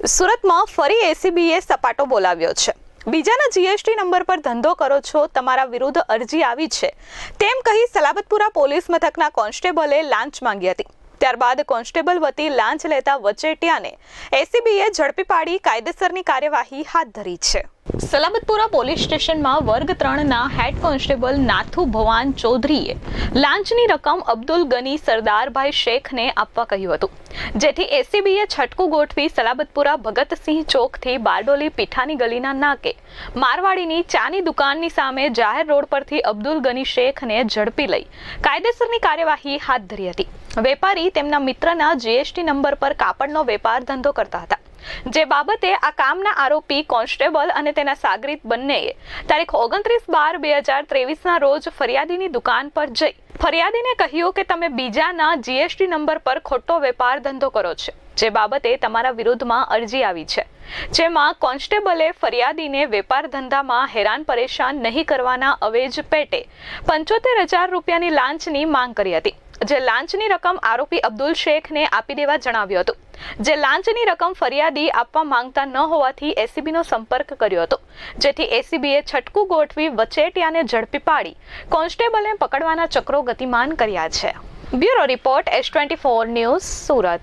સુરતમાં ફરી એસીબીએ સપાટો બોલાવ્યો છે। બીજાના જીએસટી નંબર પર ધંધો કરો છો, તમારા વિરુદ્ધ અરજી આવી છે તેમ કહી સલાબતપુરા પોલીસ મથકના કોન્સ્ટેબલે લાંચ માંગી હતી। ત્યારબાદ કોન્સ્ટેબલ વતી લાંચ લેતા વચેટિયાને એસીબીએ ઝડપી પાડી કાયદેસરની કાર્યવાહી હાથ ધરી છે। સલાબતપુરા પોલીસ સ્ટેશનમાં વર્ગ 3ના હેડ કોન્સ્ટેબલ નાથુ ભવાન ચૌધરીએ લાંચની રકમ અબ્દુલ ગની સરદારભાઈ શેખને આપવા કહ્યું હતું, જેથી એસીબીએ છટકું ગોઠવી સલાબતપુરા ભગતસિંહ ચોકથી બારડોલી પીઠાની ગલીના નાકે મારવાડીની ચાની દુકાનની સામે જાહેર રોડ પરથી અબ્દુલ ગની શેખને ઝડપી લઈ કાયદેસરની કાર્યવાહી હાથ ધરી હતી। વેપારી તેમના મિત્રના જીએસટી નંબર પર કાપડનો વેપાર ધંધો કરતા હતા, જે બાબતે આ કામના આરોપી કોન્સ્ટેબલ અને તેના સાગરીત બંનેએ તારીખ 29/12/2023ના રોજ ફરિયાદીની દુકાન પર જઈ ફરિયાદીને કહ્યું કે તમે બીજાના જીએસટી નંબર પર ખોટો વેપાર ધંધો કરો છો, જે બાબતે તમારા વિરુદ્ધમાં અરજી આવી છે, જેમાં કોન્સ્ટેબલે ફરિયાદીને વેપાર ધંધામાં હેરાન પરેશાન નહીં કરવાના અવેજ પેટે 75,000 રૂપિયાની લાંચની માંગ કરી હતી, જે લાંચની રકમ આરોપી અબ્દુલ શેખને આપી દેવા જણાવ્યું હતું, જે લાંચની રકમ ફરિયાદી આપવા માંગતા ન હોવાથી એસીબીનો સંપર્ક કર્યો હતો, જેથી એસીબીએ છટકું ગોઠવી વચેટિયાને ઝડપી પાડી કોન્સ્ટેબલને પકડવાના ચક્રો ગતિમાન કર્યા છે। Bureau report S24 news, Surat.